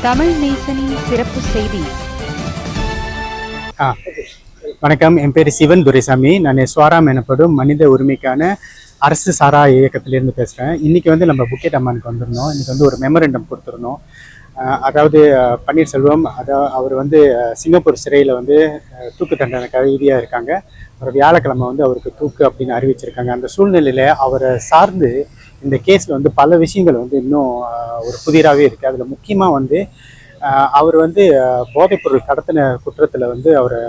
தமிழ் நேசனின் சிறப்பு செய்தி. வணக்கம், என் பேர் சிவன் துரைசாமி. நான் ஸ்வாராம் எனப்படும் மனித உரிமைக்கான அரசு சாரா இயக்கத்திலிருந்து பேசுகிறேன். இன்றைக்கி நம்ம புக்கெட் அம்மானுக்கு வந்திருந்தோம். இன்றைக்கி ஒரு மெமரண்டம் கொடுத்துருந்தோம். அதாவது பன்னீர்செல்வம் அவர் சிங்கப்பூர் சிறையில் தூக்கு தண்டனை கைதியாக இருக்காங்க. ஒரு வியாழக்கிழமை அவருக்கு தூக்கு அப்படின்னு அறிவிச்சிருக்காங்க. அந்த சூழ்நிலையில் அவரை சார்ந்து இந்த கேஸில் பல விஷயங்கள் இன்னும் ஒரு புதிராகவே இருக்குது. அதில் முக்கியமாக அவர் போதைப்பொருள் கடத்தின குற்றத்தில் அவரை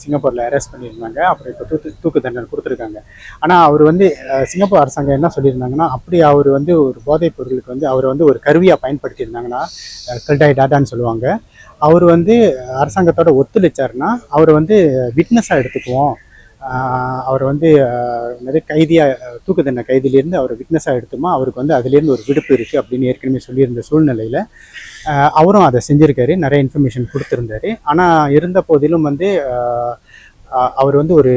சிங்கப்பூரில் அரெஸ்ட் பண்ணியிருந்தாங்க. அப்புறம் இப்போ தூக்கு தண்டனை கொடுத்துருக்காங்க. ஆனால் அவர் சிங்கப்பூர் அரசாங்கம் என்ன சொல்லியிருந்தாங்கன்னா, அப்படி அவர் ஒரு போதைப் பொருளுக்கு அவர் ஒரு கருவியாக பயன்படுத்தியிருந்தாங்கன்னா, கல்டாய் டாட்டான்னு சொல்லுவாங்க. அவர் அரசாங்கத்தோட ஒத்துழைச்சாருன்னா அவர் விட்னஸாக எடுத்துக்குவோம். அவர் நிறைய கைதியாக தூக்கு தண்டனை கைதியிலேருந்து அவர் விட்னஸாக எடுத்துமா அவருக்கு அதுலேருந்து ஒரு விடுப்பு இருக்குது அப்படின்னு ஏற்கனவே சொல்லியிருந்த சூழ்நிலையில் அவரும் அதை செஞ்சுருக்காரு. நிறைய இன்ஃபர்மேஷன் கொடுத்துருந்தாரு. ஆனால் இருந்த போதிலும் அவர் ஒரு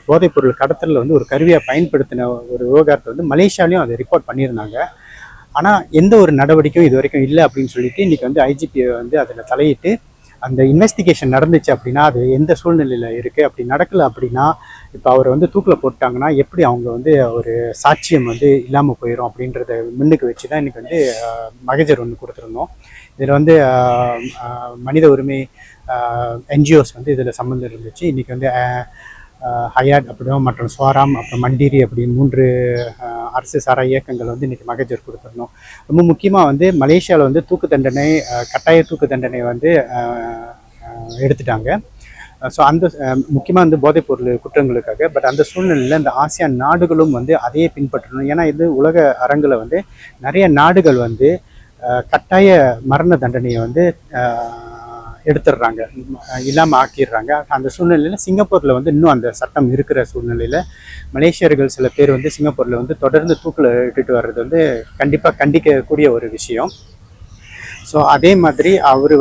போதைப்பொருள் கடத்தலில் ஒரு கருவியாக பயன்படுத்தின ஒரு விவகாரத்தை மலேசியாலையும் அதை ரிப்போர்ட் பண்ணியிருந்தாங்க. ஆனால் எந்த ஒரு நடவடிக்கையும் இது வரைக்கும் இல்லை அப்படின்னு சொல்லிட்டு இன்றைக்கி ஐஜிபி அதில் தலையிட்டு அந்த இன்வெஸ்டிகேஷன் நடந்துச்சு அப்படின்னா அது எந்த சூழ்நிலையில் இருக்குது, அப்படி நடக்கலை அப்படின்னா இப்போ அவர் தூக்கில் போட்டாங்கன்னா எப்படி அவங்க ஒரு சாட்சியம் இல்லாமல் போயிடும் அப்படின்றத முன்னுக்கு வச்சு தான் இன்றைக்கி மகஜர் ஒன்று கொடுத்துருந்தோம். இதில் மனித உரிமை என்ஜிஓஸ் இதில் சம்மந்தம் இருந்துச்சு. இன்றைக்கி ஹயாட் அப்படியும் மற்றும் ஸ்வாராம் அப்புறம் மண்டீரி அப்படின்னு 3 அரசு சாரா இயக்கங்கள் இன்றைக்கி மகஜர் கொடுத்துருந்தோம். ரொம்ப முக்கியமாக மலேசியாவில் தூக்கு தண்டனை கட்டாய தூக்கு தண்டனை எடுத்துட்டாங்க. ஸோ அந்த முக்கியமாக போதைப்பொருள் குற்றங்களுக்காக. பட் அந்த சூழ்நிலையில் இந்த ஆசியான் நாடுகளும் அதையே பின்பற்றணும். ஏன்னா இது உலக அரங்கில் நிறைய நாடுகள் கட்டாய மரண தண்டனையை எடுத்துடுறாங்க, இல்லாமல் ஆக்கிடுறாங்க. அந்த சூழ்நிலையில் சிங்கப்பூரில் இன்னும் அந்த சட்டம் இருக்கிற சூழ்நிலையில் மலேசியர்கள் சில பேர் சிங்கப்பூரில் தொடர்ந்து தூக்கில் இட்டுட்டு வர்றது கண்டிப்பாக கண்டிக்கக்கூடிய ஒரு விஷயம். ஸோ அதே மாதிரி அவர்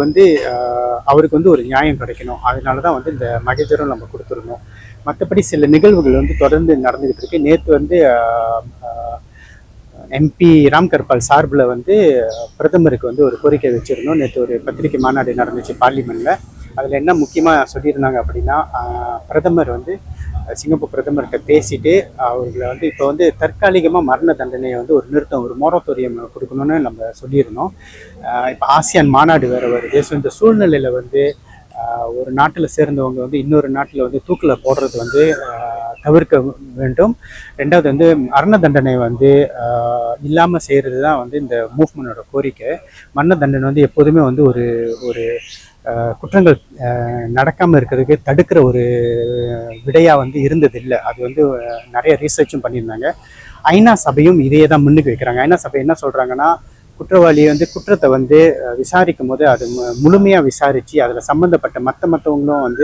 அவருக்கு ஒரு நியாயம் கிடைக்கணும். அதனால தான் இந்த மகஜரும் நம்ம கொடுத்துருந்தோம். மற்றபடி சில நிகழ்வுகள் தொடர்ந்து நடந்துக்கிட்டு இருக்கு. நேற்று எம்பி ராம்கர்பால் சார்பில் பிரதமருக்கு ஒரு கோரிக்கை வச்சுருந்தோம். நேற்று ஒரு பத்திரிகை மாநாடு நடந்துச்சு பார்லிமெண்ட்டில். அதில் என்ன முக்கியமாக சொல்லியிருந்தாங்க அப்படின்னா, பிரதமர் சிங்கப்பூர் பிரதமர்கிட்ட பேசிட்டு அவர்களை இப்போ தற்காலிகமாக மரண தண்டனையை ஒரு நிறுத்தம், ஒரு மொரட்டோரியம் கொடுக்கணும்னு நம்ம சொல்லியிருந்தோம். இப்போ ஆசியான் மாநாடு வேறு வருது. ஸோ இந்த சூழ்நிலையில் ஒரு நாட்டில் சேர்ந்தவங்க இன்னொரு நாட்டில் தூக்கில் போடுறது தவிர்க்க வேண்டும். ரெண்டாவது மரண தண்டனை இல்லாமல் செய்கிறது தான் இந்த மூவ்மெண்டோட கோரிக்கை. மரண தண்டனை எப்போதுமே ஒரு ஒரு குற்றங்கள் நடக்காமல் இருக்கிறதுக்கு தடுக்கிற ஒரு விடையாக இருந்ததில்லை. அது நிறைய ரீசர்ச்சும் பண்ணியிருந்தாங்க. ஐநா சபையும் இதையே தான் முன்னுக்கு வைக்கிறாங்க. ஐநா சபை என்ன சொல்கிறாங்கன்னா, குற்றவாளி விசாரிக்கும் போது அது முழுமையாக விசாரித்து அதில் சம்மந்தப்பட்ட மற்றவங்களும்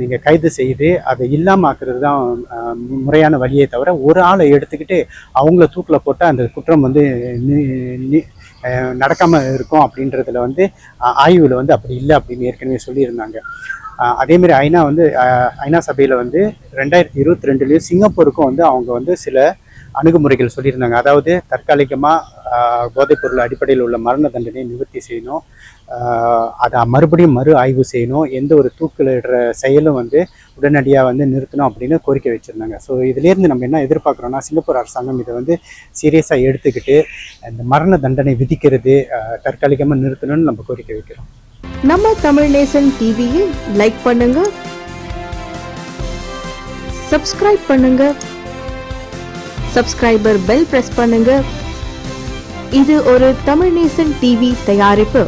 நீங்கள் கைது செய்து அதை இல்லாமல் ஆக்குறது தான் முறையான வழியை தவிர ஒரு ஆளை எடுத்துக்கிட்டு அவங்கள தூக்கில் போட்டால் அந்த குற்றம் நடக்காமல் இருக்கும் அப்படின்றதுல ஆய்வில் அப்படி இல்லை அப்படின்னு ஏற்கனவே சொல்லியிருந்தாங்க. அதேமாரி ஐநா சபையில் 2022 சிங்கப்பூருக்கும் அவங்க சில அணுகுமுறைகள் சொல்லியிருந்தாங்க. அதாவது தற்காலிகமாக போதைப்பொருள் அடிப்படையில் உள்ள மரண தண்டனையை நிவர்த்தி செய்யணும், அதை மறுபடியும் மறு ஆய்வு செய்யணும், எந்த ஒரு தூக்கிலிடுற செயலும் உடனடியாக நிறுத்தணும் அப்படின்னு கோரிக்கை வச்சுருந்தாங்க. ஸோ இதுலேருந்து நம்ம என்ன எதிர்பார்க்குறோன்னா, சிங்கப்பூர் அரசாங்கம் இதை சீரியஸாக எடுத்துக்கிட்டு இந்த மரண தண்டனை விதிக்கிறது தற்காலிகமாக நிறுத்தணும்னு நம்ம கோரிக்கை வைக்கிறோம். நம்ம தமிழ் நேசன் டிவியை லைக் பண்ணுங்க, சப்ஸ்கிரைப் பண்ணுங்க, சப்ஸ்கிரைபர் பெல் பிரஸ் பண்ணுங்க. இது ஒரு தமிழ் நேசன் டிவி தயாரிப்பு.